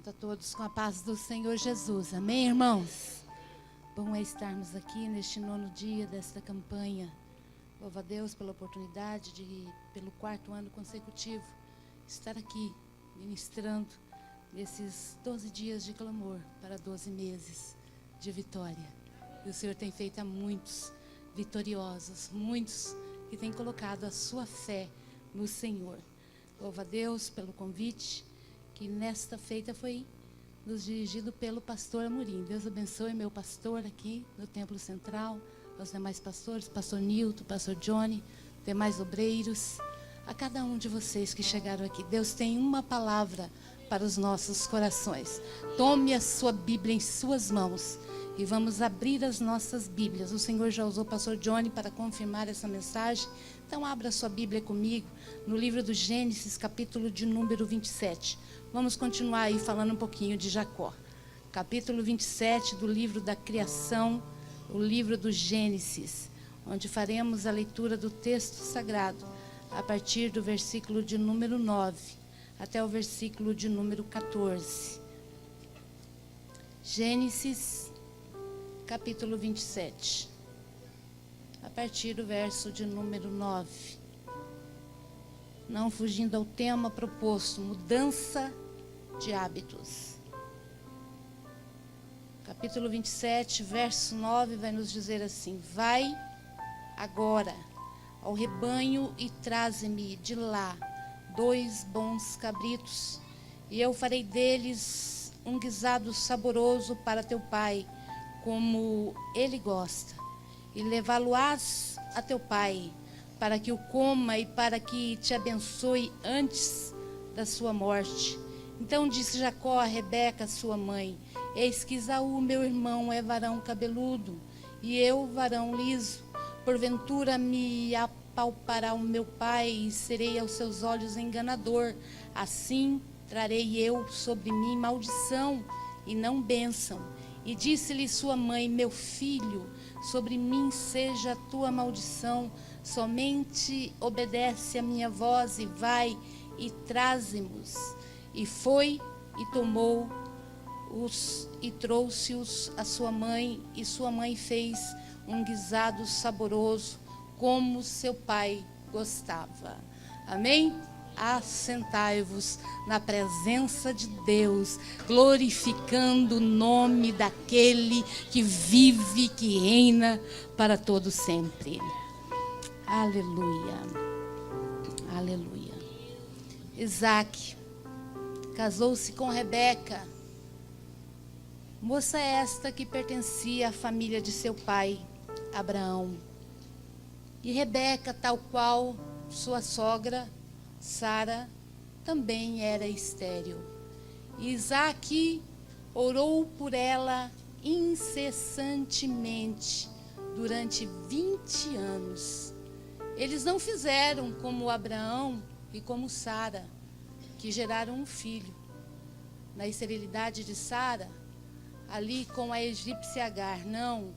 cumprimento a todos com a paz do Senhor Jesus. Amém, irmãos? Bom é estarmos aqui neste 9º dia desta campanha. Louvo a Deus pela oportunidade de, pelo 4º ano consecutivo, estar aqui ministrando nesses 12 dias de clamor para 12 meses de vitória. E o Senhor tem feito a muitos vitoriosos, muitos que têm colocado a sua fé no Senhor. Louvo a Deus pelo convite que nesta feita foi nos dirigido pelo pastor Amorim. Deus abençoe meu pastor aqui no Templo Central, aos demais pastores, pastor Nilton, pastor Johnny, demais obreiros, a cada um de vocês que chegaram aqui. Deus tem uma palavra para os nossos corações. Tome a sua Bíblia em suas mãos e vamos abrir as nossas Bíblias. O Senhor já usou o pastor Johnny para confirmar essa mensagem. Então abra a sua Bíblia comigo no livro do Gênesis, capítulo de número 27. Vamos continuar aí falando um pouquinho de Jacó. Capítulo 27 do livro da criação, o livro do Gênesis, onde faremos a leitura do texto sagrado a partir do versículo de número 9 até o versículo de número 14. Gênesis, capítulo 27, a partir do verso de número 9. Não fugindo ao tema proposto, mudança de hábitos. Capítulo 27, verso 9, vai nos dizer assim: vai agora ao rebanho e traze-me de lá 2 bons cabritos, e eu farei deles um guisado saboroso para teu pai, como ele gosta, e levá-lo-ás a teu pai, para que o coma e para que te abençoe antes da sua morte. Então disse Jacó a Rebeca, sua mãe: eis que Esaú, meu irmão, é varão cabeludo, e eu varão liso. Porventura me apalpará o meu pai, e serei aos seus olhos enganador. Assim trarei eu sobre mim maldição, e não bênção. E disse-lhe sua mãe: meu filho, sobre mim seja a tua maldição, somente obedece a minha voz, e vai e traze-mos. E foi e tomou-os e trouxe-os a sua mãe, e sua mãe fez um guisado saboroso, como seu pai gostava. Amém? Assentai-vos na presença de Deus, glorificando o nome daquele que vive, que reina para todo sempre. Aleluia. Aleluia. Isaac casou-se com Rebeca, moça esta que pertencia à família de seu pai, Abraão. E Rebeca, tal qual sua sogra, Sara, também era estéril. E Isaac orou por ela incessantemente durante 20 anos. Eles não fizeram como Abraão e como Sara, que geraram um filho. Na esterilidade de Sara, ali com a egípcia Agar, não.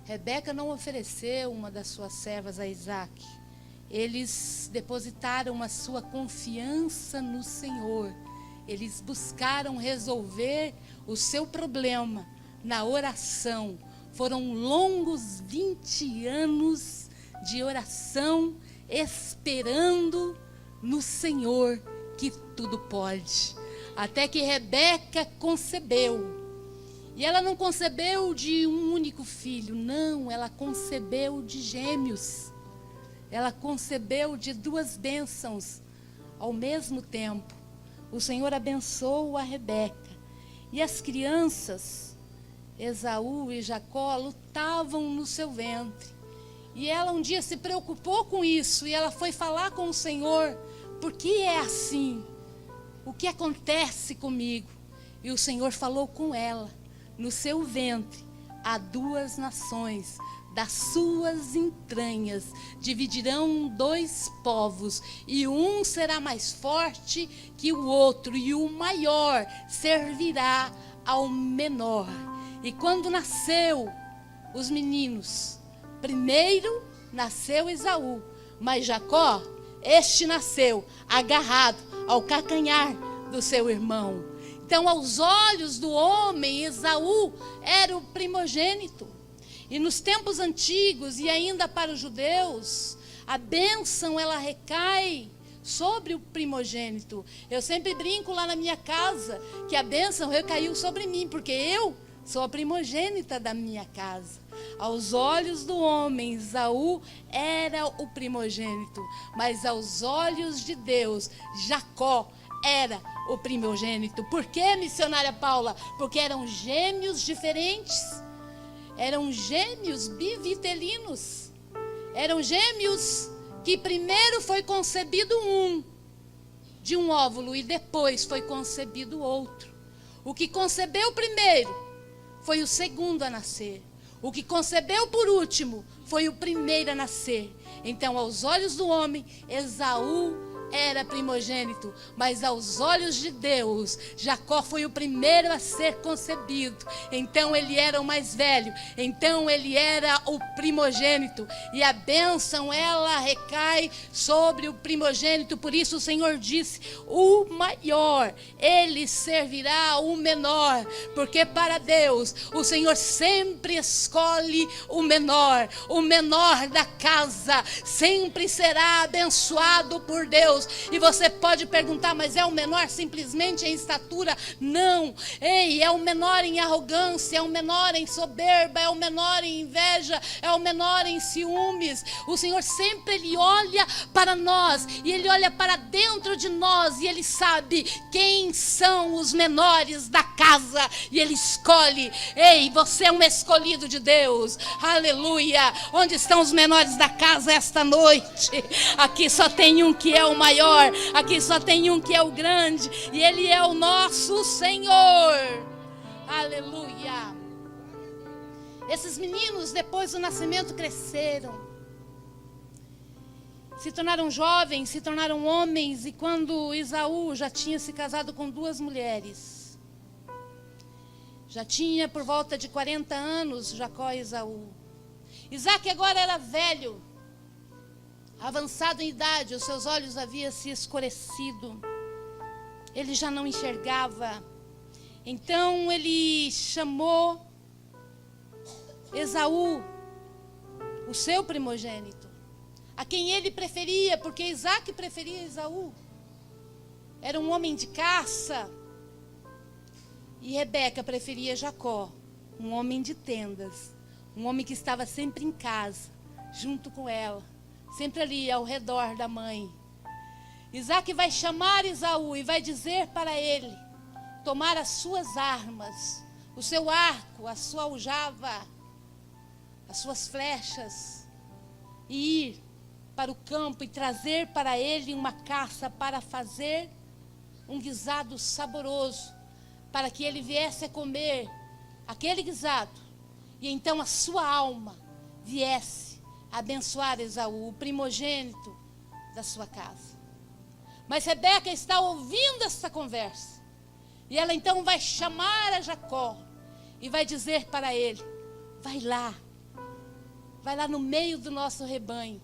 Rebeca não ofereceu uma das suas servas a Isaac. Eles depositaram a sua confiança no Senhor. Eles buscaram resolver o seu problema na oração. Foram longos 20 anos de oração, esperando no Senhor, que tudo pode. Até que Rebeca concebeu. E ela não concebeu de um único filho, não, ela concebeu de gêmeos. Ela concebeu de 2 bênçãos ao mesmo tempo. O Senhor abençoou a Rebeca. E as crianças, Esaú e Jacó, lutavam no seu ventre. E ela um dia se preocupou com isso, e ela foi falar com o Senhor: por que é assim? O que acontece comigo? E o Senhor falou com ela: no seu ventre há 2 nações, das suas entranhas dividirão 2 povos, e um será mais forte que o outro, e o maior servirá ao menor. E quando nasceu os meninos, primeiro nasceu Esaú, mas Jacó, este nasceu agarrado ao calcanhar do seu irmão. Então, aos olhos do homem, Esaú era o primogênito. E nos tempos antigos, e ainda para os judeus, a bênção ela recai sobre o primogênito. Eu sempre brinco lá na minha casa que a bênção recaiu sobre mim, porque eu sou a primogênita da minha casa. Aos olhos do homem, Esaú era o primogênito, mas aos olhos de Deus, Jacó era o primogênito. Por quê, missionária Paula? Porque eram gêmeos diferentes. Eram gêmeos bivitelinos. Eram gêmeos que primeiro foi concebido um de um óvulo e depois foi concebido outro. O que concebeu primeiro foi o segundo a nascer. O que concebeu por último foi o primeiro a nascer. Então, aos olhos do homem, Esaú era primogênito, mas aos olhos de Deus, Jacó foi o primeiro a ser concebido. Então ele era o mais velho, então ele era o primogênito, e a bênção ela recai sobre o primogênito. Por isso o Senhor disse: o maior, ele servirá o menor, porque para Deus o Senhor sempre escolhe o menor da casa sempre será abençoado por Deus. E você pode perguntar, mas é o menor simplesmente em estatura? Não. Ei, é o menor em arrogância, é o menor em soberba, é o menor em inveja, é o menor em ciúmes. O Senhor sempre ele olha para nós, e ele olha para dentro de nós, e ele sabe quem são os menores da casa, e ele escolhe. Ei, você é um escolhido de Deus. Aleluia. Onde estão os menores da casa esta noite? Aqui só tem um que é o maior, aqui só tem um que é o grande, e ele é o nosso Senhor. Aleluia. Esses meninos, depois do nascimento, cresceram, se tornaram jovens, se tornaram homens, e quando Esaú já tinha se casado com 2 mulheres, já tinha por volta de 40 anos, Jacó e Esaú. Isaac agora era velho, avançado em idade, os seus olhos haviam se escurecido, ele já não enxergava. Então ele chamou Esaú, o seu primogênito, a quem ele preferia, porque Isaac preferia Esaú. Era um homem de caça, e Rebeca preferia Jacó, um homem de tendas, um homem que estava sempre em casa, junto com ela, sempre ali ao redor da mãe. Isaac vai chamar Esaú e vai dizer para ele tomar as suas armas, o seu arco, a sua aljava, as suas flechas, e ir para o campo e trazer para ele uma caça para fazer um guisado saboroso, para que ele viesse a comer aquele guisado, e então a sua alma viesse a abençoar Esaú, o primogênito da sua casa. Mas Rebeca está ouvindo essa conversa, e ela então vai chamar a Jacó e vai dizer para ele: vai lá no meio do nosso rebanho,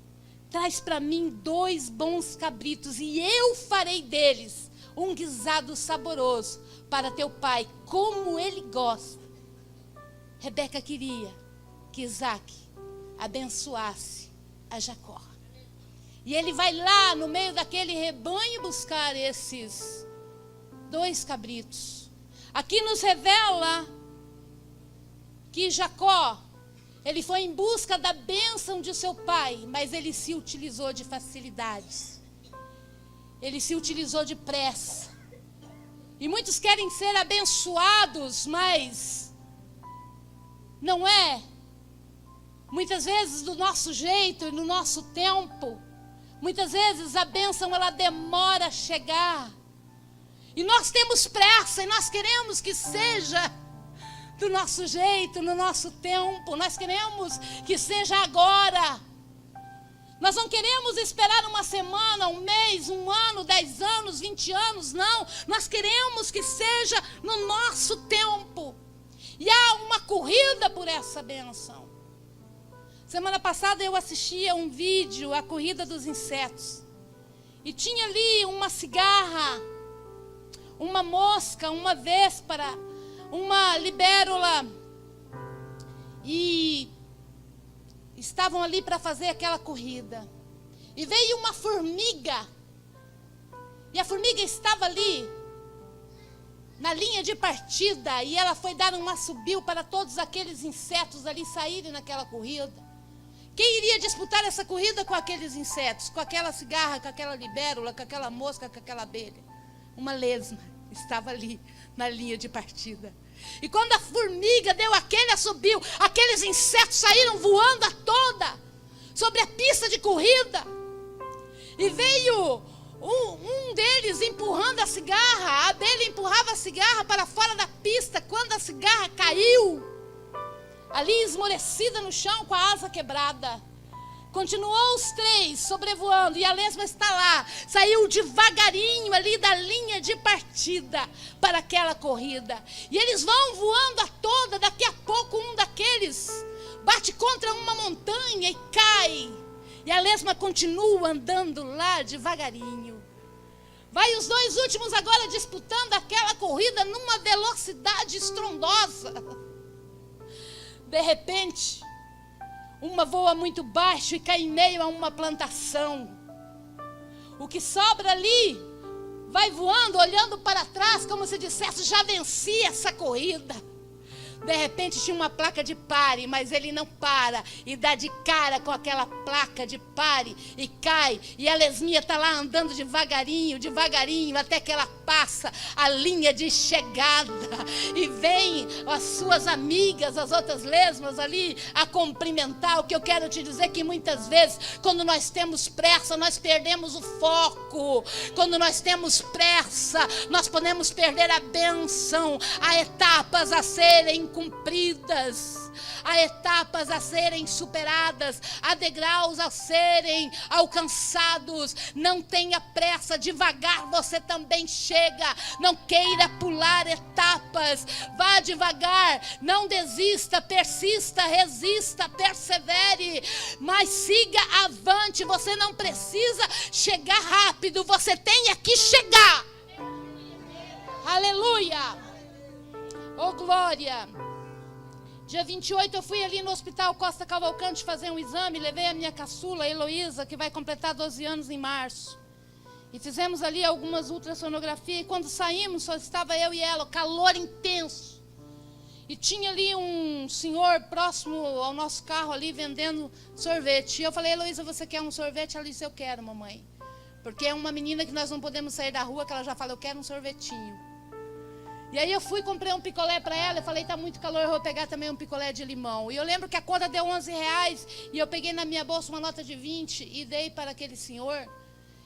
traz para mim 2 bons cabritos, e eu farei deles um guisado saboroso para teu pai, como ele gosta. Rebeca queria que Isaac abençoasse a Jacó. E ele vai lá no meio daquele rebanho buscar esses 2 cabritos. Aqui nos revela que Jacó, ele foi em busca da bênção de seu pai, mas ele se utilizou de facilidades. Ele se utilizou de pressa. E muitos querem ser abençoados, mas não é muitas vezes do nosso jeito e no nosso tempo. Muitas vezes a bênção ela demora a chegar. E nós temos pressa e nós queremos que seja do nosso jeito, no nosso tempo. Nós queremos que seja agora. Nós não queremos esperar uma semana, um mês, um ano, 10 anos, 20 anos, não. Nós queremos que seja no nosso tempo. E há uma corrida por essa bênção. Semana passada eu assisti a um vídeo, a corrida dos insetos. E tinha ali uma cigarra, uma mosca, uma véspera, uma libélula, e estavam ali para fazer aquela corrida. E veio uma formiga, e a formiga estava ali na linha de partida, e ela foi dar um assobio para todos aqueles insetos ali saírem naquela corrida. Quem iria disputar essa corrida com aqueles insetos, com aquela cigarra, com aquela libélula, com aquela mosca, com aquela abelha? Uma lesma estava ali na linha de partida. E quando a formiga deu aquele assobio, aqueles insetos saíram voando a toda sobre a pista de corrida. E veio um deles empurrando a cigarra. A abelha empurrava a cigarra para fora da pista. Quando a cigarra caiu, ali esmorecida no chão com a asa quebrada, continuou os três sobrevoando, e a lesma está lá, saiu devagarinho ali da linha de partida para aquela corrida, e eles vão voando a toda. Daqui a pouco um daqueles bate contra uma montanha e cai, e a lesma continua andando lá devagarinho. Vai os dois últimos agora disputando aquela corrida numa velocidade estrondosa. De repente, uma voa muito baixo e cai em meio a uma plantação. O que sobra ali vai voando, olhando para trás, como se dissesse: já venci essa corrida. De repente tinha uma placa de pare, mas ele não para e dá de cara com aquela placa de pare e cai. E a lesminha está lá andando devagarinho, devagarinho, até que ela passa a linha de chegada. E vem as suas amigas, as outras lesmas ali, a cumprimentar. O que eu quero te dizer é que muitas vezes, quando nós temos pressa, nós perdemos o foco. Quando nós temos pressa, nós podemos perder a bênção. Há etapas a serem cumpridas, há etapas a serem superadas, há degraus a serem alcançados. Não tenha pressa, devagar você também chega. Não queira pular etapas, vá devagar, não desista, persista, resista, persevere, mas siga avante. Você não precisa chegar rápido, você tem que chegar. Aleluia! Oh, glória! Dia 28 eu fui ali no Hospital Costa Cavalcante fazer um exame. Levei a minha caçula, Heloísa, que vai completar 12 anos em março. E fizemos ali algumas ultrassonografias. E quando saímos, só estava eu e ela, calor intenso. E tinha ali um senhor próximo ao nosso carro ali vendendo sorvete. E eu falei: Heloísa, você quer um sorvete? Ela disse: eu quero, mamãe. Porque é uma menina que nós não podemos sair da rua, que ela já fala: eu quero um sorvetinho. E aí eu fui, comprei um picolé para ela. Eu falei: tá muito calor, eu vou pegar também um picolé de limão. E eu lembro que a conta deu R$11. E eu peguei na minha bolsa uma nota de 20 e dei para aquele senhor.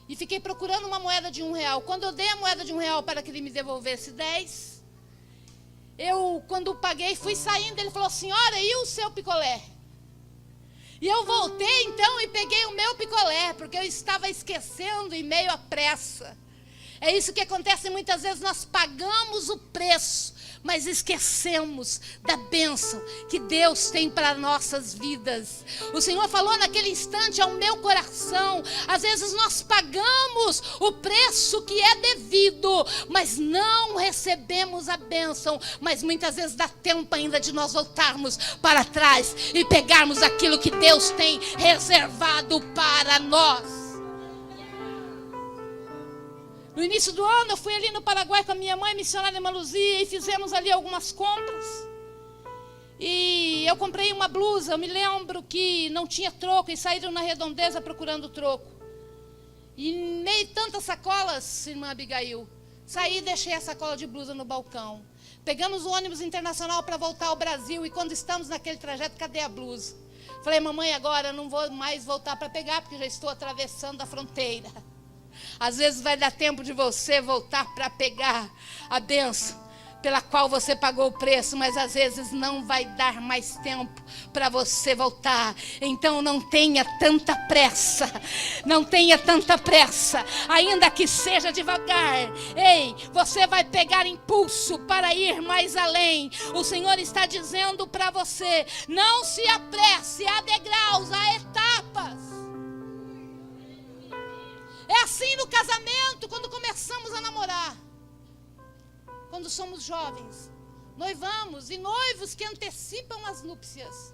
E fiquei procurando uma moeda de R$1. Quando eu dei a moeda de R$1 para que ele me devolvesse 10, quando paguei, fui saindo. Ele falou: senhora, e o seu picolé? E eu voltei então e peguei o meu picolé, porque eu estava esquecendo em meio à pressa. É isso que acontece muitas vezes, nós pagamos o preço, mas esquecemos da bênção que Deus tem para nossas vidas. O Senhor falou naquele instante ao meu coração: às vezes nós pagamos o preço que é devido, mas não recebemos a bênção. Mas muitas vezes dá tempo ainda de nós voltarmos para trás e pegarmos aquilo que Deus tem reservado para nós. No início do ano, eu fui ali no Paraguai com a minha mãe, missionária Irmã Luzia, e fizemos ali algumas compras. E eu comprei uma blusa, eu me lembro que não tinha troco, e saíram na Redondeza procurando troco. E em meio a tantas sacolas, irmã Abigail, saí e deixei a sacola de blusa no balcão. Pegamos o ônibus internacional para voltar ao Brasil, e quando estamos naquele trajeto, cadê a blusa? Falei: mamãe, agora eu não vou mais voltar para pegar, porque já estou atravessando a fronteira. Às vezes vai dar tempo de você voltar para pegar a bênção pela qual você pagou o preço, mas às vezes não vai dar mais tempo para você voltar. Então não tenha tanta pressa, não tenha tanta pressa, ainda que seja devagar. Ei, você vai pegar impulso para ir mais além. O Senhor está dizendo para você: não se apresse, há degraus, há etapas. É assim no casamento, quando começamos a namorar. quando somos jovens, noivamos, e noivos que antecipam as núpcias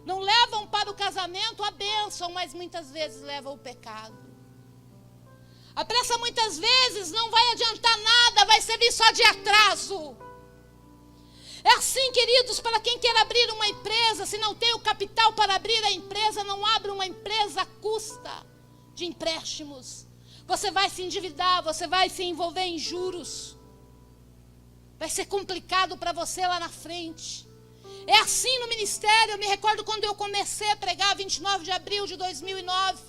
não levam para o casamento a bênção, mas muitas vezes levam o pecado. A pressa muitas vezes não vai adiantar nada, vai servir só de atraso. É assim, queridos, para quem quer abrir uma empresa, se não tem o capital para abrir a empresa, não abre uma empresa à custa de empréstimos. Você vai se endividar, você vai se envolver em juros. Vai ser complicado para você lá na frente. É assim no ministério. Eu me recordo quando eu comecei a pregar, 29 de abril de 2009.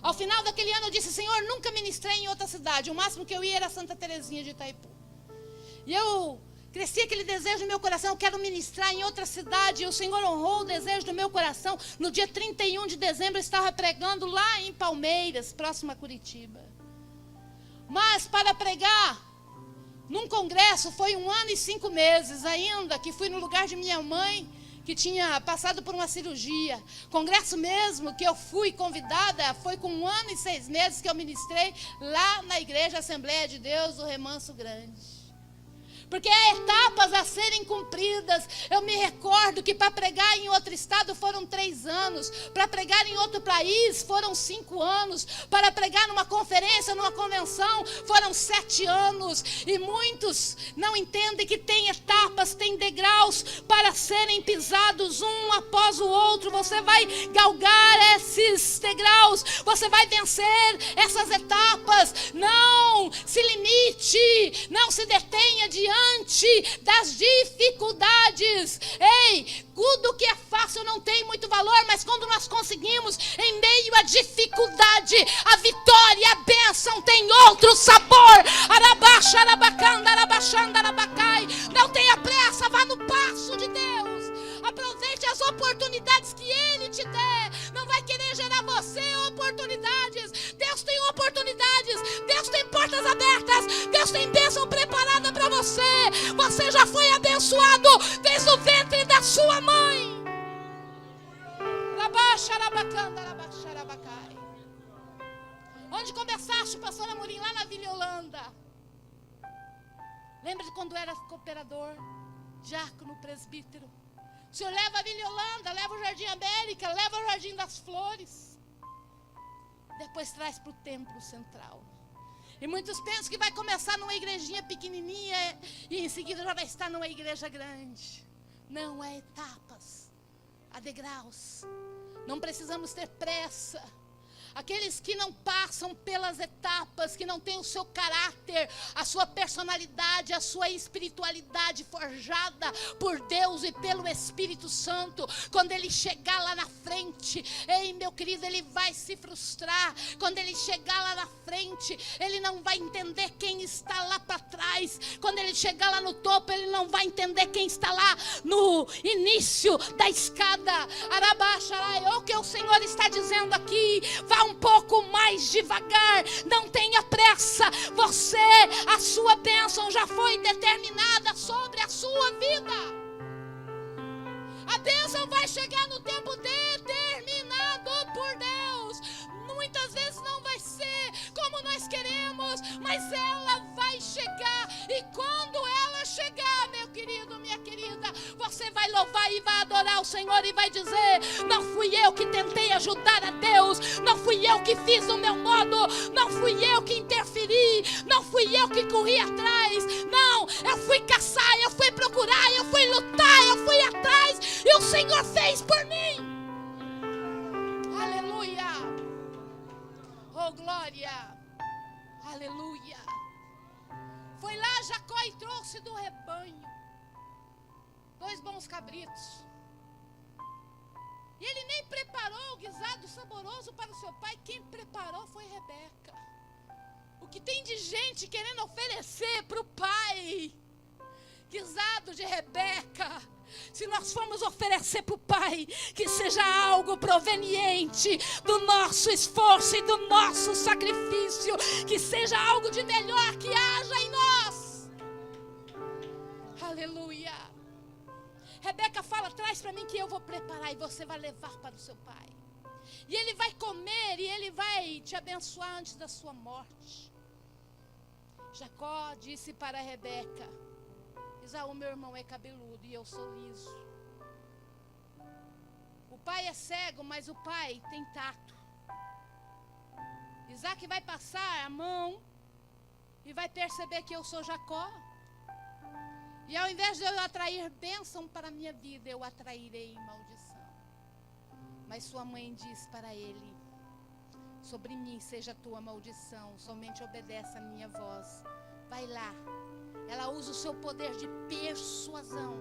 Ao final daquele ano eu disse: Senhor, nunca ministrei em outra cidade. O máximo que eu ia era Santa Terezinha de Itaipu. E eu cresci aquele desejo no meu coração: eu quero ministrar em outra cidade. E o Senhor honrou o desejo do meu coração. No dia 31 de dezembro eu estava pregando lá em Palmeiras, próximo a Curitiba. Mas para pregar num congresso foi 1 ano e 5 meses ainda, que fui no lugar de minha mãe, que tinha passado por uma cirurgia. Congresso mesmo que eu fui convidada, foi com 1 ano e 6 meses que eu ministrei lá na igreja Assembleia de Deus do Remanso Grande. Porque há etapas a serem cumpridas. Eu me recordo que para pregar em outro estado foram 3 anos. Para pregar em outro país foram 5 anos. Para pregar numa conferência, numa convenção, foram 7 anos. E muitos não entendem que tem etapas, tem degraus para serem pisados um após o outro. Você vai galgar esses degraus. Você vai vencer essas etapas. Não se limite, não se detenha diante das dificuldades. Ei, tudo que é fácil não tem muito valor, mas quando nós conseguimos, em meio à dificuldade, a vitória, a bênção tem outro sabor. Arabaxa, arabacanda, arabaxanda, arabacai. Não tenha pressa, vá no passo de Deus. Aproveite as oportunidades que Ele te der. Não vai querer gerar você oportunidades. Deus tem oportunidades. Deus tem portas abertas. Deus tem bênção preparada para você. Você já foi abençoado desde o ventre da sua mãe. Onde começaste, pastor Amorim? Lá na Vila Holanda. Lembra de quando era cooperador, diácono, presbítero? O senhor leva a Vila Holanda, leva o Jardim América, leva o Jardim das Flores. Depois traz para o templo central. E muitos pensam que vai começar numa igrejinha pequenininha e em seguida já vai estar numa igreja grande. Não, é etapas, há degraus. Não precisamos ter pressa. Aqueles que não passam pelas etapas, que não têm o seu caráter, a sua personalidade, a sua espiritualidade forjada por Deus e pelo Espírito Santo, quando ele chegar lá na frente, ei, meu querido, ele vai se frustrar. Quando ele chegar lá na frente, ele não vai entender quem está lá para trás. Quando ele chegar lá no topo, ele não vai entender quem está lá no início da escada. Arabaxarai, é o que o Senhor está dizendo aqui. Vá um pouco mais devagar, não tenha pressa. Você, a sua bênção já foi determinada sobre a sua vida. A bênção vai chegar no tempo determinado por Deus. Muitas vezes não vai ser como nós queremos, mas ela vai chegar. E quando ela chegar, meu querido, minha querida, você vai louvar e vai adorar o Senhor e vai dizer: não fui eu que tentei ajudar a Deus, não fui eu que fiz do meu modo, não fui eu que interferi, não fui eu que corri atrás. Não, eu fui caçar, eu fui procurar, eu fui lutar, eu fui atrás e o Senhor fez por mim. Aleluia. Oh, glória. Aleluia. Foi lá Jacó e trouxe do rebanho 2 bons cabritos. E ele nem preparou o guisado saboroso para o seu pai. Quem preparou foi Rebeca. O que tem de gente querendo oferecer para o pai guisado de Rebeca. Se nós formos oferecer para o Pai, que seja algo proveniente do nosso esforço e do nosso sacrifício, que seja algo de melhor que haja em nós. Aleluia. Rebeca fala: traz para mim que eu vou preparar e você vai levar para o seu pai. E ele vai comer e ele vai te abençoar antes da sua morte. Jacó disse para Rebeca: Esaú, meu irmão, é cabeludo e eu sou liso. O pai é cego, mas o pai tem tato. Isaac vai passar a mão e vai perceber que eu sou Jacó. E ao invés de eu atrair bênção para a minha vida, eu atrairei maldição. Mas sua mãe diz para ele: sobre mim seja a tua maldição, somente obedece a minha voz. Vai lá. Ela usa o seu poder de persuasão.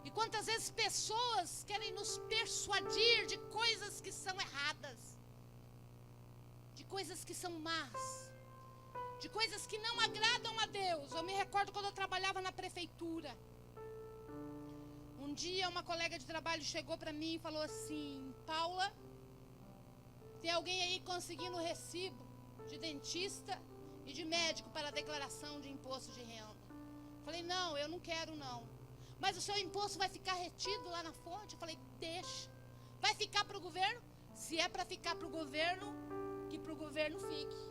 E quantas vezes pessoas querem nos persuadir de coisas que são erradas, de coisas que são más, de coisas que não agradam a Deus. Eu me recordo quando eu trabalhava na prefeitura. Um dia uma colega de trabalho chegou para mim e falou assim: Paula, tem alguém aí conseguindo recibo de dentista e de médico para a declaração de imposto de renda? Falei: não, eu não quero não. Mas o seu imposto vai ficar retido lá na fonte? Eu falei: deixa. Vai ficar para o governo? Se é para ficar para o governo, que para o governo fique.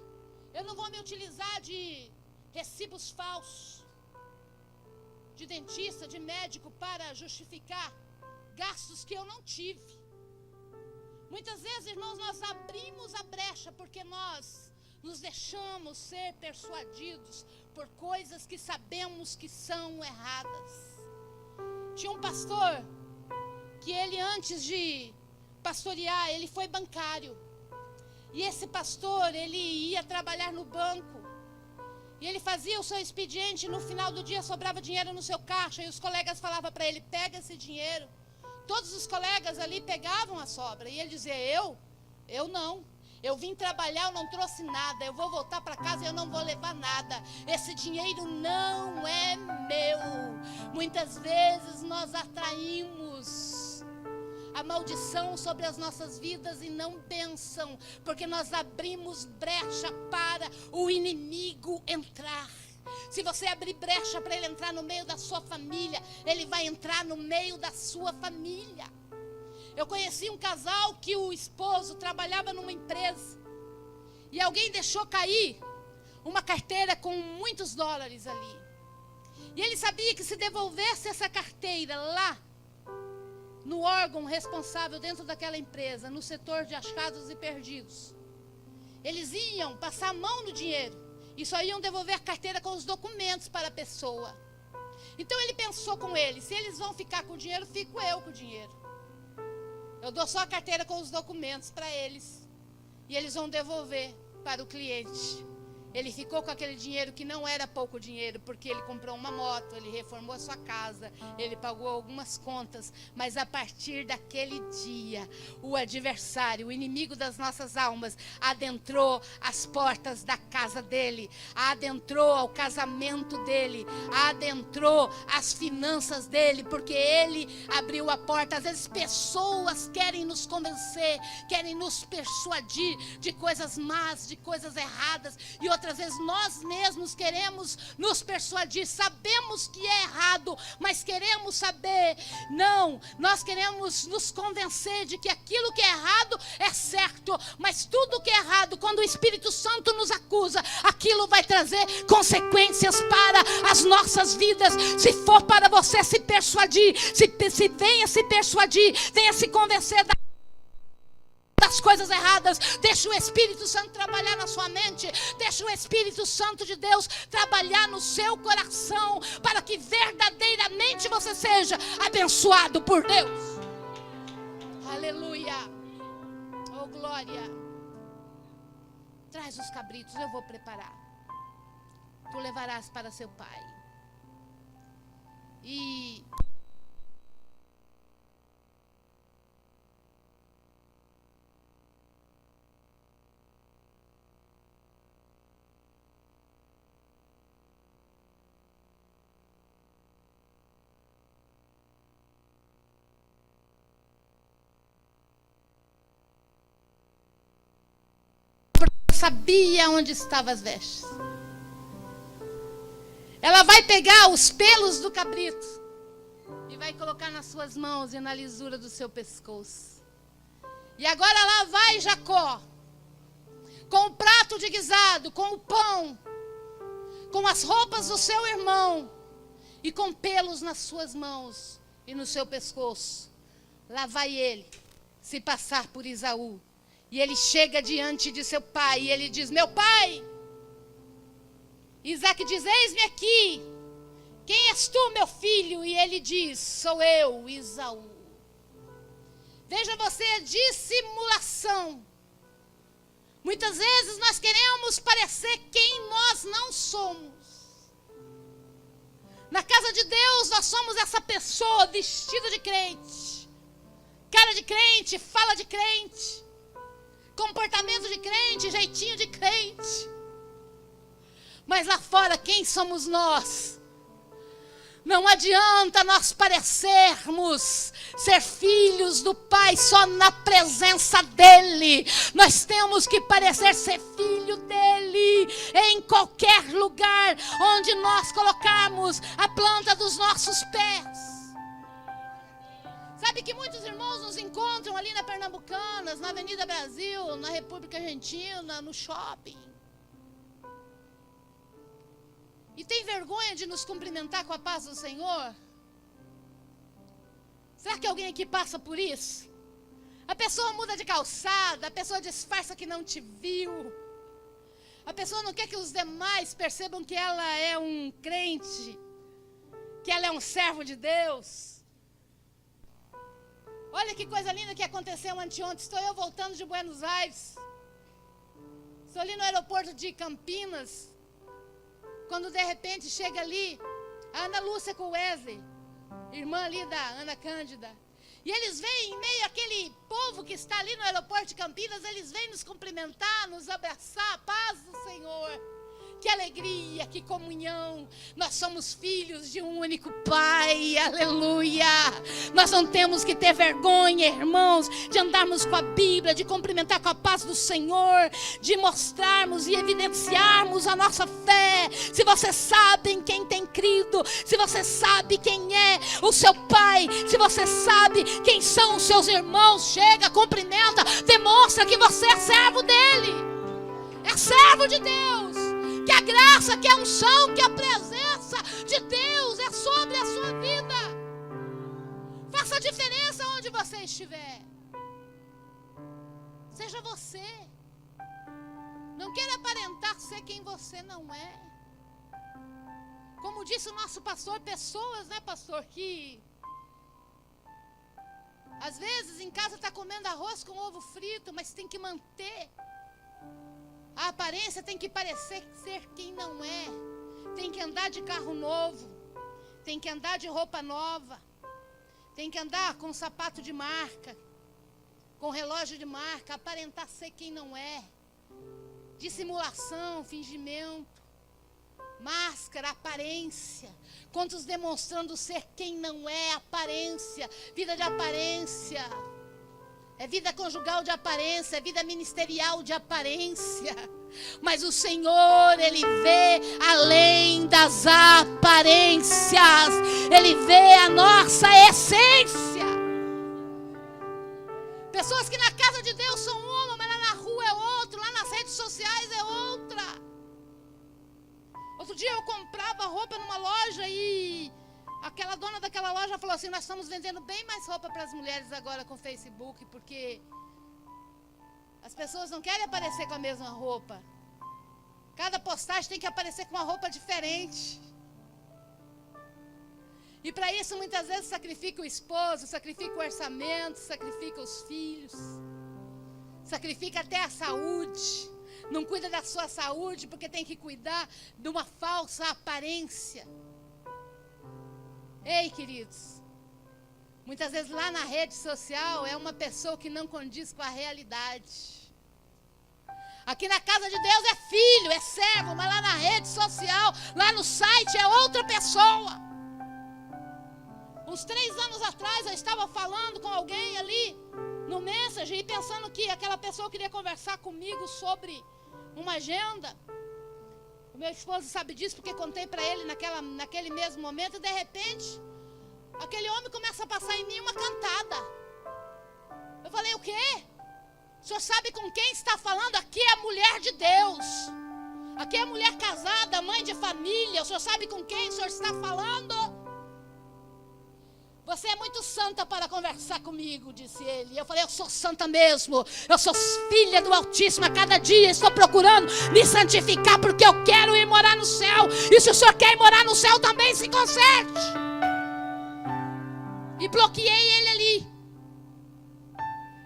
Eu não vou me utilizar de recibos falsos de dentista, de médico, para justificar gastos que eu não tive. Muitas vezes, irmãos, nós abrimos a brecha porque nós nos deixamos ser persuadidos por coisas que sabemos que são erradas. Tinha um pastor que ele, antes de pastorear, ele foi bancário. E esse pastor, ele ia trabalhar no banco. E ele fazia o seu expediente, no final do dia sobrava dinheiro no seu caixa. E os colegas falavam para ele: pega esse dinheiro. Todos os colegas ali pegavam a sobra. E ele dizia: eu não. Eu vim trabalhar, eu não trouxe nada. Eu vou voltar para casa e eu não vou levar nada. Esse dinheiro não é meu. Muitas vezes nós atraímos a maldição sobre as nossas vidas e não bênção, porque nós abrimos brecha para o inimigo entrar. Se você abrir brecha para ele entrar no meio da sua família, ele vai entrar no meio da sua família. Eu conheci um casal que o esposo trabalhava numa empresa e alguém deixou cair uma carteira com muitos dólares ali. E ele sabia que se devolvesse essa carteira lá no órgão responsável dentro daquela empresa, no setor de achados e perdidos, eles iam passar a mão no dinheiro e só iam devolver a carteira com os documentos para a pessoa. Então ele pensou com ele: se eles vão ficar com o dinheiro, fico eu com o dinheiro. Eu dou só a carteira com os documentos para eles e eles vão devolver para o cliente. Ele ficou com aquele dinheiro que não era pouco dinheiro, porque ele comprou uma moto, ele reformou a sua casa, ele pagou algumas contas. Mas a partir daquele dia, o adversário, o inimigo das nossas almas, adentrou as portas da casa dele, adentrou o casamento dele, adentrou as finanças dele, porque ele abriu a porta. Às vezes pessoas querem nos convencer, querem nos persuadir de coisas más, de coisas erradas, e outras vezes nós mesmos queremos nos persuadir. Sabemos que é errado, mas queremos saber. Não, nós queremos nos convencer de que aquilo que é errado é certo, mas tudo que é errado, quando o Espírito Santo nos acusa, aquilo vai trazer consequências para as nossas vidas. Se for para você se persuadir, se venha se persuadir, venha se convencer das coisas erradas, deixa o Espírito Santo trabalhar na sua mente, deixa o Espírito Santo de Deus trabalhar no seu coração, para que verdadeiramente você seja abençoado por Deus. Aleluia, oh glória. Traz os cabritos, eu vou preparar. Tu levarás para seu pai. E sabia onde estavam as vestes. Ela vai pegar os pelos do cabrito e vai colocar nas suas mãos e na lisura do seu pescoço. E agora lá vai Jacó, com o prato de guisado, com o pão, com as roupas do seu irmão e com pelos nas suas mãos e no seu pescoço. Lá vai ele se passar por Esaú. E ele chega diante de seu pai e ele diz: meu pai. Isaac diz: eis-me aqui. Quem és tu, meu filho? E ele diz: sou eu, Esaú. Veja você, a dissimulação. Muitas vezes nós queremos parecer quem nós não somos. Na casa de Deus nós somos essa pessoa vestida de crente, cara de crente, fala de crente, comportamento de crente, jeitinho de crente. Mas lá fora, quem somos nós? Não adianta nós parecermos ser filhos do Pai só na presença dEle. Nós temos que parecer ser filho dEle em qualquer lugar onde nós colocarmos a planta dos nossos pés. Sabe que muitos irmãos nos encontram ali na Pernambucanas, na Avenida Brasil, na República Argentina, no shopping. E tem vergonha de nos cumprimentar com a paz do Senhor? Será que alguém aqui passa por isso? A pessoa muda de calçada, a pessoa disfarça que não te viu. A pessoa não quer que os demais percebam que ela é um crente, que ela é um servo de Deus. Olha que coisa linda que aconteceu anteontem. Estou eu voltando de Buenos Aires. Estou ali no aeroporto de Campinas. Quando de repente chega ali a Ana Lúcia com o Wesley, irmã ali da Ana Cândida. E eles vêm em meio àquele povo que está ali no aeroporto de Campinas, eles vêm nos cumprimentar, nos abraçar, a paz do Senhor. Que alegria, que comunhão. Nós somos filhos de um único Pai, aleluia. Nós não temos que ter vergonha, irmãos, de andarmos com a Bíblia, de cumprimentar com a paz do Senhor, de mostrarmos e evidenciarmos a nossa fé. Se você sabe em quem tem crido, se você sabe quem é o seu Pai, se você sabe quem são os seus irmãos, chega, cumprimenta, demonstra que você é servo dele, é servo de Deus. Que a graça, que a unção, que a presença de Deus é sobre a sua vida. Faça a diferença onde você estiver. Seja você. Não queira aparentar ser quem você não é. Como disse o nosso pastor, pessoas, né, pastor, que às vezes em casa está comendo arroz com ovo frito, mas tem que manter a aparência, tem que parecer ser quem não é. Tem que andar de carro novo, tem que andar de roupa nova, tem que andar com sapato de marca, com relógio de marca, aparentar ser quem não é. Dissimulação, fingimento, máscara, aparência. Quantos demonstrando ser quem não é, aparência, vida de aparência. É vida conjugal de aparência, é vida ministerial de aparência. Mas o Senhor, Ele vê além das aparências. Ele vê a nossa essência. Pessoas que na casa de Deus são uma, mas lá na rua é outro, lá nas redes sociais é outra. Outro dia eu comprava roupa numa loja e aquela dona daquela loja falou assim: nós estamos vendendo bem mais roupa para as mulheres agora com o Facebook, porque as pessoas não querem aparecer com a mesma roupa. Cada postagem tem que aparecer com uma roupa diferente. E para isso muitas vezes sacrifica o esposo, sacrifica o orçamento, sacrifica os filhos, sacrifica até a saúde. Não cuida da sua saúde porque tem que cuidar de uma falsa aparência. Ei, queridos, muitas vezes lá na rede social é uma pessoa que não condiz com a realidade. Aqui na casa de Deus é filho, é servo, mas lá na rede social, lá no site é outra pessoa. Uns 3 anos atrás eu estava falando com alguém ali no Messenger e pensando que aquela pessoa queria conversar comigo sobre uma agenda. O meu esposo sabe disso porque contei para ele naquele mesmo momento. E de repente, aquele homem começa a passar em mim uma cantada. Eu falei: o quê? O senhor sabe com quem está falando? Aqui é a mulher de Deus. Aqui é mulher casada, mãe de família. O senhor sabe com quem o senhor está falando? Você é muito santa para conversar comigo, disse ele. Eu falei, eu sou santa mesmo. Eu sou filha do Altíssimo. A cada dia estou procurando me santificar, porque eu quero ir morar no céu. E se o senhor quer ir morar no céu, também se conserte. E bloqueei ele ali.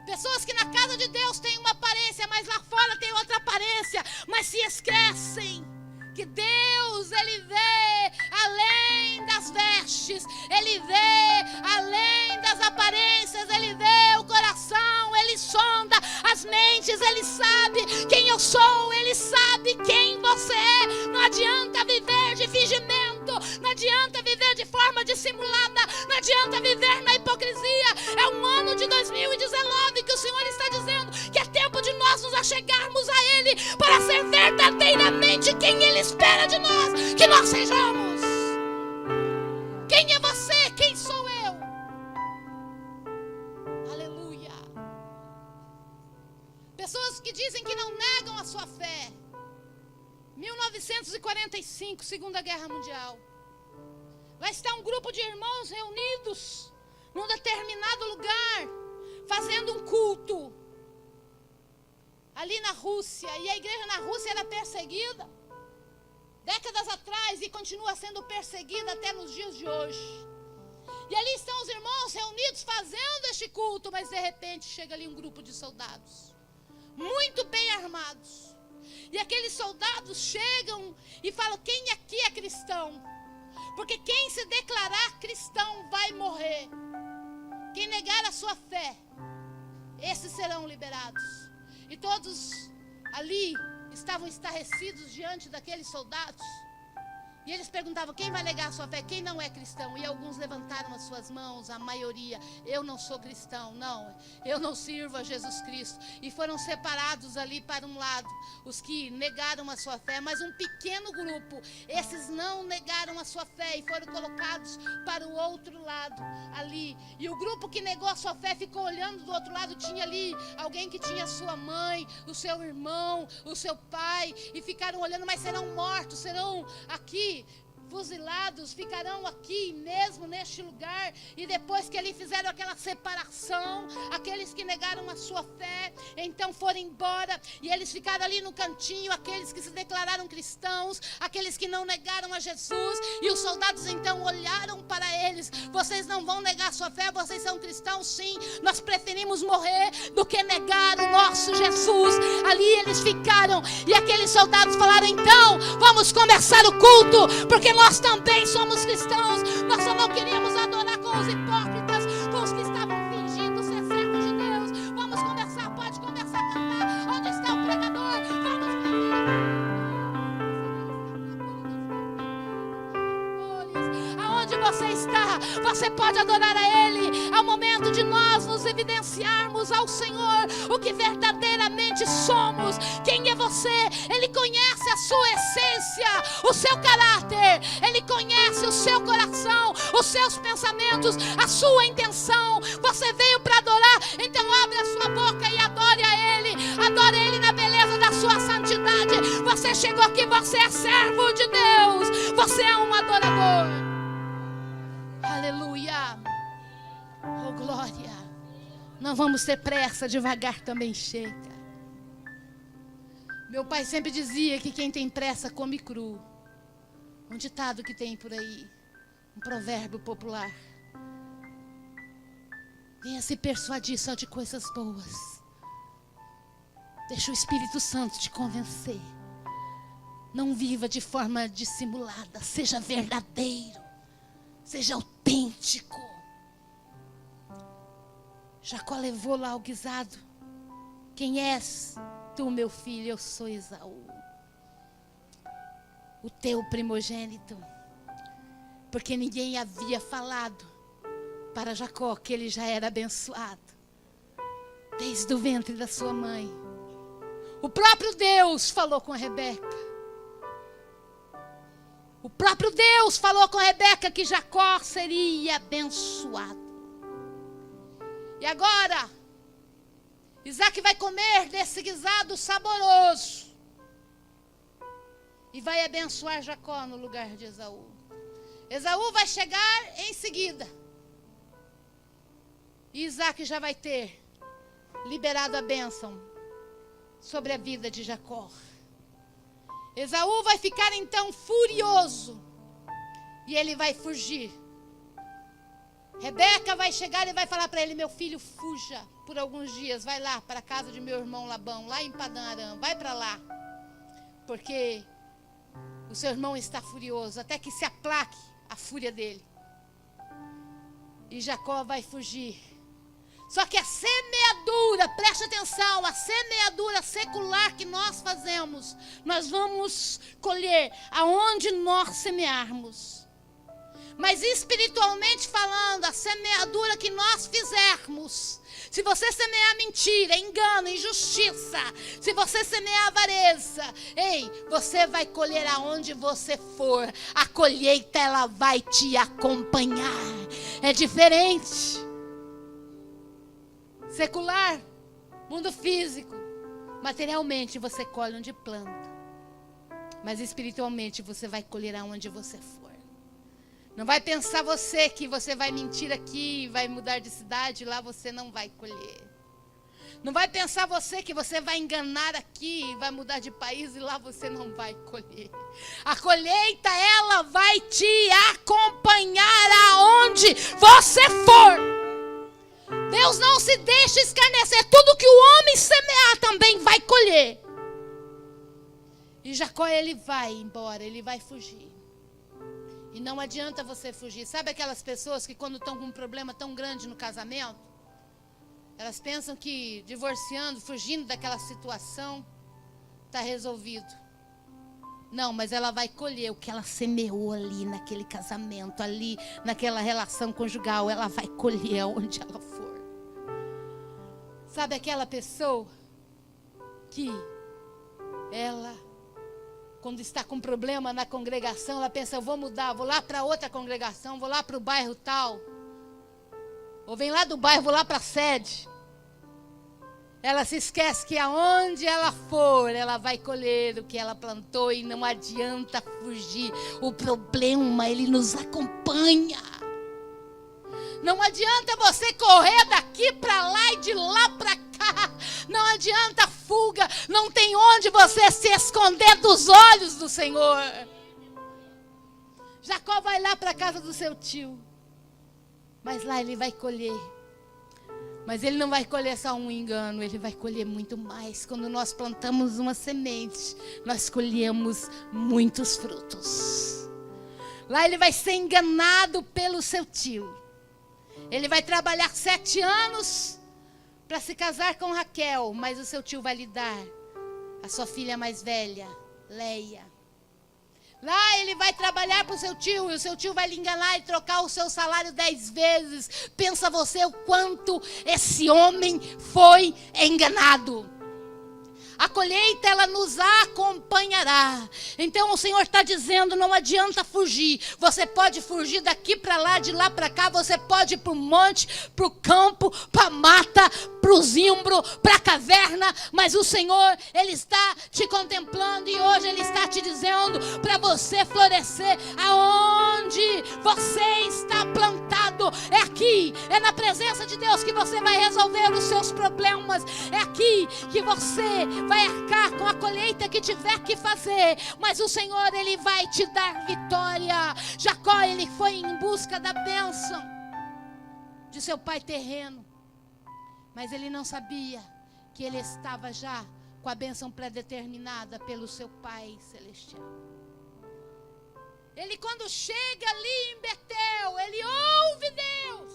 Pessoas que na casa de Deus têm uma aparência, mas lá fora tem outra aparência. Mas se esquecem que Deus, Ele vê além das vestes, Ele vê além das aparências, Ele vê o coração, Ele sonda as mentes, Ele sabe quem eu sou, Ele sabe quem você é. Não adianta viver de fingimento, não adianta viver de forma dissimulada, não adianta viver na hipocrisia. É um ano de 2019 que o Senhor está dizendo que é tempo de nós nos achegarmos a Ele para ser verdadeiramente quem Ele espera de nós que nós sejamos. Quem é você? Quem sou eu? Aleluia. Pessoas que dizem que não negam a sua fé. 1945, Segunda Guerra Mundial. Lá está um grupo de irmãos reunidos num determinado lugar, fazendo um culto ali na Rússia. E a igreja na Rússia era perseguida décadas atrás e continua sendo perseguida até nos dias de hoje. E ali estão os irmãos reunidos fazendo este culto, mas de repente chega ali um grupo de soldados, muito bem armados. E aqueles soldados chegam e falam, quem aqui é cristão? Porque quem se declarar cristão vai morrer. Quem negar a sua fé, esses serão liberados. E todos ali estavam estarrecidos diante daqueles soldados. E eles perguntavam, quem vai negar a sua fé? Quem não é cristão? E alguns levantaram as suas mãos, a maioria, eu não sou cristão, não, eu não sirvo a Jesus Cristo. E foram separados ali para um lado, os que negaram a sua fé, mas um pequeno grupo, esses não negaram a sua fé e foram colocados para o outro lado ali. E o grupo que negou a sua fé ficou olhando do outro lado, tinha ali alguém que tinha sua mãe, o seu irmão, o seu pai, e ficaram olhando, mas serão mortos, serão aqui fuzilados, ficarão aqui mesmo neste lugar. E depois que eles fizeram aquela separação, aqueles que negaram a sua fé, então foram embora, e eles ficaram ali no cantinho, aqueles que se declararam cristãos, aqueles que não negaram a Jesus. E os soldados então olharam para eles, vocês não vão negar a sua fé, vocês são cristãos? Sim, nós preferimos morrer do que negar o nosso Jesus. Ali eles ficaram, e aqueles soldados falaram, então vamos começar o culto, porque nós também somos cristãos. Nós só não queríamos adorar com os hipócritas, com os que estavam fingindo ser servos de Deus. Vamos conversar, pode começar a cantar. Onde está o pregador? Vamos. Aonde você está, você pode adorar a Ele. É o momento de nós nos evidenciarmos ao Senhor o que verdadeiramente somos. Quem é você? Ele conhece a sua essência, o seu caráter. Ele conhece o seu coração, os seus pensamentos, a sua intenção. Você veio para adorar, então abre a sua boca e adore a Ele. Adore Ele na beleza da sua santidade. Você chegou aqui, você é servo de Deus. Você é um adorador. Aleluia. Oh, glória. Não vamos ter pressa, devagar também chega. Meu pai sempre dizia que quem tem pressa come cru. Um ditado que tem por aí, um provérbio popular. Venha se persuadir só de coisas boas. Deixa o Espírito Santo te convencer. Não viva de forma dissimulada, seja verdadeiro, seja autêntico. Jacó levou lá o guisado. Quem és tu, meu filho? Eu sou Esaú, o teu primogênito. Porque ninguém havia falado para Jacó que ele já era abençoado desde o ventre da sua mãe. O próprio Deus falou com a Rebeca. O próprio Deus falou com a Rebeca que Jacó seria abençoado. E agora, Isaac vai comer desse guisado saboroso. e vai abençoar Jacó no lugar de Esaú. Esaú vai chegar em seguida. E Isaac já vai ter liberado a bênção sobre a vida de Jacó. Esaú vai ficar então furioso e ele vai fugir. Rebeca vai chegar e vai falar para ele: meu filho, fuja por alguns dias, vai lá para a casa de meu irmão Labão, lá em Padã Arã, vai para lá, porque o seu irmão está furioso, até que se aplaque a fúria dele. E Jacó vai fugir. Só que a semeadura, preste atenção, a semeadura secular que nós fazemos, nós vamos colher aonde nós semearmos. Mas espiritualmente falando, a semeadura que nós fizermos, se você semear mentira, engano, injustiça, se você semear avareza, você vai colher aonde você for. A colheita, ela vai te acompanhar. É diferente. Secular, mundo físico, materialmente você colhe onde planta, mas espiritualmente você vai colher aonde você for. Não vai pensar você que você vai mentir aqui, vai mudar de cidade, lá você não vai colher. Não vai pensar você que você vai enganar aqui, vai mudar de país e lá você não vai colher. A colheita, ela vai te acompanhar aonde você for. Deus não se deixa escarnecer. Tudo que o homem semear também vai colher. E Jacó, ele vai embora, ele vai fugir. E não adianta você fugir. Sabe aquelas pessoas que quando estão com um problema tão grande no casamento, elas pensam que divorciando, fugindo daquela situação, está resolvido. Não, mas ela vai colher o que ela semeou ali naquele casamento, ali naquela relação conjugal. Ela vai colher aonde ela for. Sabe aquela pessoa que ela, quando está com problema na congregação, ela pensa: eu vou mudar, vou lá para outra congregação, vou lá para o bairro tal. Ou vem lá do bairro, vou lá para a sede. Ela se esquece que aonde ela for, ela vai colher o que ela plantou e não adianta fugir. O problema, ele nos acompanha. Não adianta você correr daqui para lá e de lá para cá. Não adianta fuga. Não tem onde você se esconder dos olhos do Senhor. Jacó vai lá para a casa do seu tio. Mas lá ele vai colher. Mas ele não vai colher só um engano. Ele vai colher muito mais. Quando nós plantamos uma semente, nós colhemos muitos frutos. Lá ele vai ser enganado pelo seu tio. Ele vai trabalhar 7 anos para se casar com Raquel, mas o seu tio vai lhe dar a sua filha mais velha, Leia. Lá ele vai trabalhar para o seu tio, e o seu tio vai lhe enganar e trocar o seu salário 10 vezes. Pensa você o quanto esse homem foi enganado. A colheita, ela nos acompanhará. Então o Senhor está dizendo: não adianta fugir. Você pode fugir daqui para lá, de lá para cá. Você pode ir para o monte, para o campo, para a mata, para o zimbro, para a caverna. Mas o Senhor, Ele está te contemplando. E hoje Ele está te dizendo para você florescer aonde você está plantado. É aqui, é na presença de Deus que você vai resolver os seus problemas. É aqui que você vai arcar com a colheita que tiver que fazer, mas o Senhor, Ele vai te dar vitória. Jacó, ele foi em busca da bênção de seu pai terreno, mas ele não sabia que ele estava já com a bênção predeterminada pelo seu pai celestial. Ele, quando chega ali em Betel, ele ouve Deus,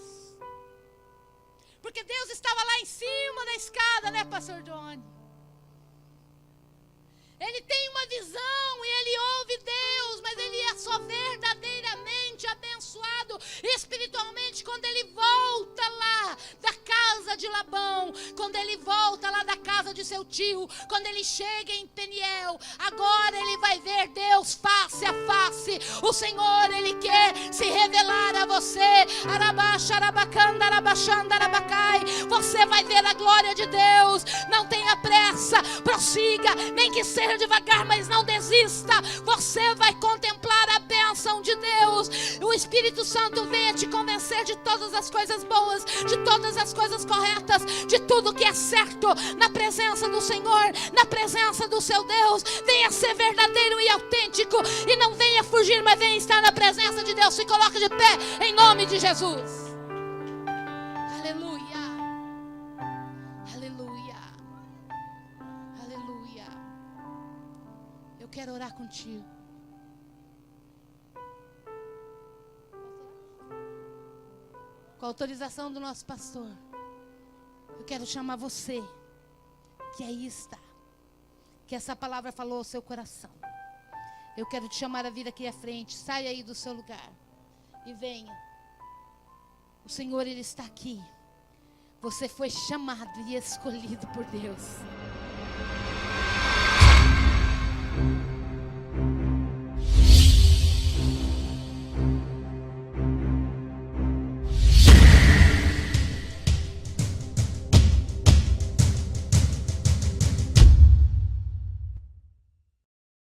porque Deus estava lá em cima da escada, né, pastor Johnny? Ele tem uma visão e ele ouve Deus, mas ele é só verdadeiramente abençoado abençoado espiritualmente quando ele volta lá da casa de Labão, quando ele volta lá da casa de seu tio, quando ele chega em Peniel. Agora ele vai ver Deus face a face. O Senhor, ele quer se revelar a você. Você vai ver a glória de Deus. Não tenha pressa, prossiga, nem que seja devagar, mas não desista. Você vai contemplar a bênção de Deus. O Espírito Santo vem te convencer de todas as coisas boas, de todas as coisas corretas, de tudo que é certo, na presença do Senhor, na presença do seu Deus. Venha ser verdadeiro e autêntico, e não venha fugir, mas venha estar na presença de Deus. Se coloque de pé em nome de Jesus. Aleluia, aleluia, aleluia. Eu quero orar contigo. Com a autorização do nosso pastor, eu quero chamar você, que aí está, que essa palavra falou ao seu coração. Eu quero te chamar a vir aqui à frente. Saia aí do seu lugar e venha. O Senhor, ele está aqui. Você foi chamado e escolhido por Deus.